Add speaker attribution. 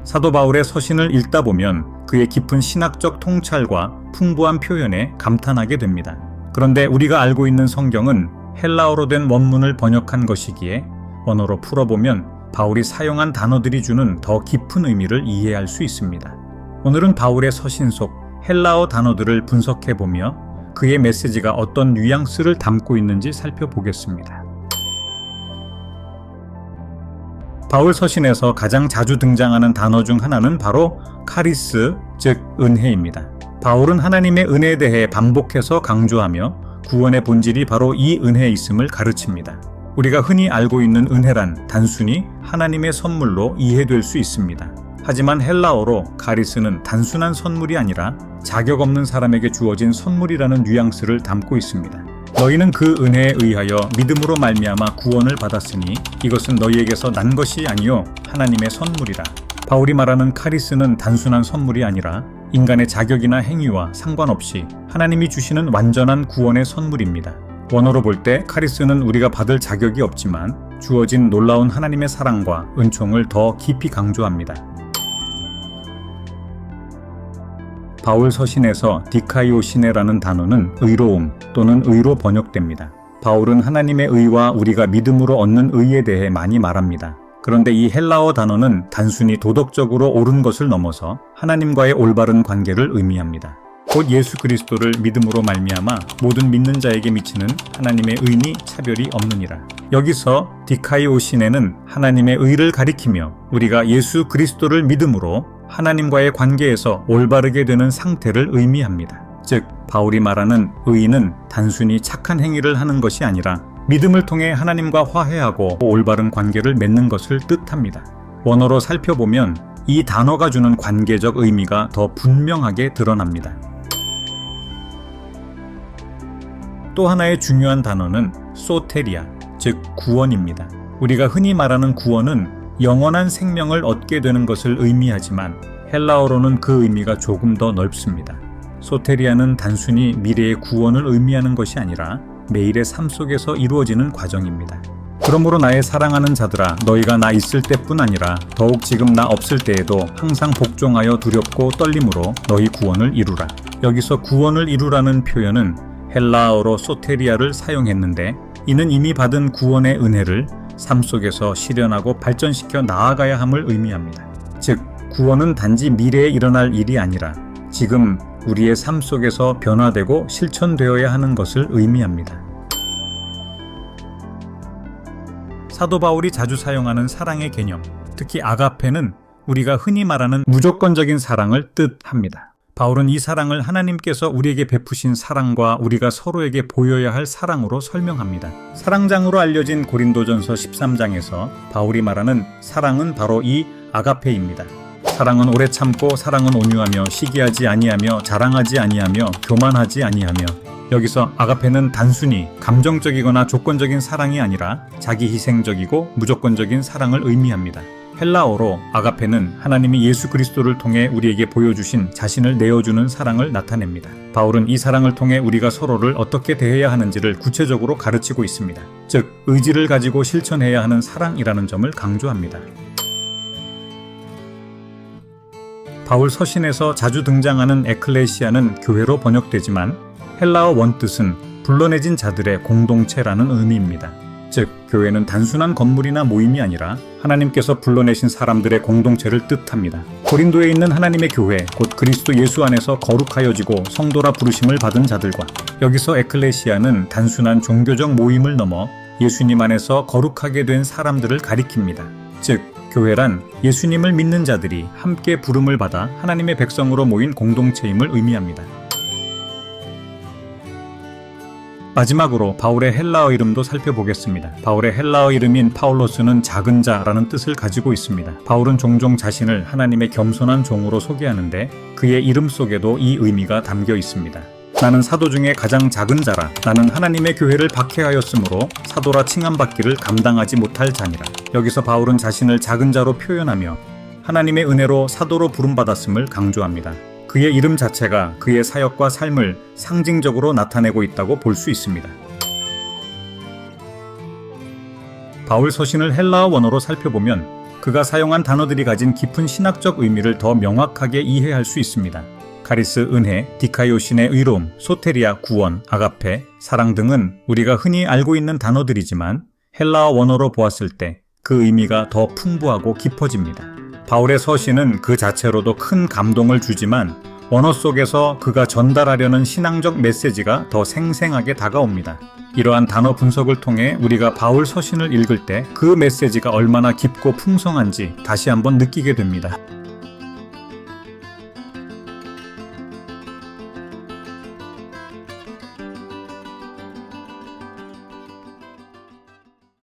Speaker 1: 사도 바울의 서신을 읽다 보면 그의 깊은 신학적 통찰과 풍부한 표현에 감탄하게 됩니다. 그런데 우리가 알고 있는 성경은 헬라어로 된 원문을 번역한 것이기에 원어로 풀어보면 바울이 사용한 단어들이 주는 더 깊은 의미를 이해할 수 있습니다. 오늘은 바울의 서신 속 헬라어 단어들을 분석해보며 그의 메시지가 어떤 뉘앙스를 담고 있는지 살펴보겠습니다. 바울 서신에서 가장 자주 등장하는 단어 중 하나는 바로 카리스, 즉 은혜입니다. 바울은 하나님의 은혜에 대해 반복해서 강조하며 구원의 본질이 바로 이 은혜에 있음을 가르칩니다. 우리가 흔히 알고 있는 은혜란 단순히 하나님의 선물로 이해될 수 있습니다. 하지만 헬라어로 카리스는 단순한 선물이 아니라 자격 없는 사람에게 주어진 선물이라는 뉘앙스를 담고 있습니다. 너희는 그 은혜에 의하여 믿음으로 말미암아 구원을 받았으니 이것은 너희에게서 난 것이 아니요 하나님의 선물이라. 바울이 말하는 카리스는 단순한 선물이 아니라 인간의 자격이나 행위와 상관없이 하나님이 주시는 완전한 구원의 선물입니다. 원어로 볼 때 카리스는 우리가 받을 자격이 없지만 주어진 놀라운 하나님의 사랑과 은총을 더 깊이 강조합니다. 바울 서신에서 디카이오시네라는 단어는 의로움 또는 의로 번역됩니다. 바울은 하나님의 의와 우리가 믿음으로 얻는 의에 대해 많이 말합니다. 그런데 이 헬라어 단어는 단순히 도덕적으로 옳은 것을 넘어서 하나님과의 올바른 관계를 의미합니다. 곧 예수 그리스도를 믿음으로 말미암아 모든 믿는 자에게 미치는 하나님의 의니 차별이 없느니라. 여기서 디카이오시네는 하나님의 의를 가리키며 우리가 예수 그리스도를 믿음으로 하나님과의 관계에서 올바르게 되는 상태를 의미합니다. 즉 바울이 말하는 의는 단순히 착한 행위를 하는 것이 아니라 믿음을 통해 하나님과 화해하고 올바른 관계를 맺는 것을 뜻합니다. 원어로 살펴보면 이 단어가 주는 관계적 의미가 더 분명하게 드러납니다. 또 하나의 중요한 단어는 소테리아, 즉 구원입니다. 우리가 흔히 말하는 구원은 영원한 생명을 얻게 되는 것을 의미하지만 헬라어로는 그 의미가 조금 더 넓습니다. 소테리아는 단순히 미래의 구원을 의미하는 것이 아니라 매일의 삶 속에서 이루어지는 과정입니다. 그러므로 나의 사랑하는 자들아, 너희가 나 있을 때뿐 아니라 더욱 지금 나 없을 때에도 항상 복종하여 두렵고 떨림으로 너희 구원을 이루라. 여기서 구원을 이루라는 표현은 헬라어로 소테리아를 사용했는데 이는 이미 받은 구원의 은혜를 삶 속에서 실현하고 발전시켜 나아가야 함을 의미합니다. 즉, 구원은 단지 미래에 일어날 일이 아니라 지금 우리의 삶 속에서 변화되고 실천되어야 하는 것을 의미합니다. 사도 바울이 자주 사용하는 사랑의 개념, 특히 아가페는 우리가 흔히 말하는 무조건적인 사랑을 뜻합니다. 바울은 이 사랑을 하나님께서 우리에게 베푸신 사랑과 우리가 서로에게 보여야 할 사랑으로 설명합니다. 사랑장으로 알려진 고린도전서 13장에서 바울이 말하는 사랑은 바로 이 아가페입니다. 사랑은 오래 참고 사랑은 온유하며 시기하지 아니하며 자랑하지 아니하며 교만하지 아니하며. 여기서 아가페는 단순히 감정적이거나 조건적인 사랑이 아니라 자기 희생적이고 무조건적인 사랑을 의미합니다. 헬라어로 아가페는 하나님이 예수 그리스도를 통해 우리에게 보여주신 자신을 내어주는 사랑을 나타냅니다. 바울은 이 사랑을 통해 우리가 서로를 어떻게 대해야 하는지를 구체적으로 가르치고 있습니다. 즉, 의지를 가지고 실천해야 하는 사랑이라는 점을 강조합니다. 바울 서신에서 자주 등장하는 에클레시아는 교회로 번역되지만 헬라어 원뜻은 불러내진 자들의 공동체라는 의미입니다. 즉, 교회는 단순한 건물이나 모임이 아니라 하나님께서 불러내신 사람들의 공동체를 뜻합니다. 고린도에 있는 하나님의 교회, 곧 그리스도 예수 안에서 거룩하여지고 성도라 부르심을 받은 자들과, 여기서 에클레시아는 단순한 종교적 모임을 넘어 예수님 안에서 거룩하게 된 사람들을 가리킵니다. 즉, 교회란 예수님을 믿는 자들이 함께 부름을 받아 하나님의 백성으로 모인 공동체임을 의미합니다. 마지막으로 바울의 헬라어 이름도 살펴보겠습니다. 바울의 헬라어 이름인 파울로스는 작은 자라는 뜻을 가지고 있습니다. 바울은 종종 자신을 하나님의 겸손한 종으로 소개하는데 그의 이름 속에도 이 의미가 담겨 있습니다. 나는 사도 중에 가장 작은 자라. 나는 하나님의 교회를 박해하였으므로 사도라 칭함받기를 감당하지 못할 자니라. 여기서 바울은 자신을 작은 자로 표현하며 하나님의 은혜로 사도로 부름받았음을 강조합니다. 그의 이름 자체가 그의 사역과 삶을 상징적으로 나타내고 있다고 볼 수 있습니다. 바울 서신을 헬라어 원어로 살펴보면 그가 사용한 단어들이 가진 깊은 신학적 의미를 더 명확하게 이해할 수 있습니다. 카리스 은혜, 디카이오신의 의로움, 소테리아 구원, 아가페, 사랑 등은 우리가 흔히 알고 있는 단어들이지만 헬라어 원어로 보았을 때 그 의미가 더 풍부하고 깊어집니다. 바울의 서신은 그 자체로도 큰 감동을 주지만 원어 속에서 그가 전달하려는 신앙적 메시지가 더 생생하게 다가옵니다. 이러한 단어 분석을 통해 우리가 바울 서신을 읽을 때 그 메시지가 얼마나 깊고 풍성한지 다시 한번 느끼게 됩니다.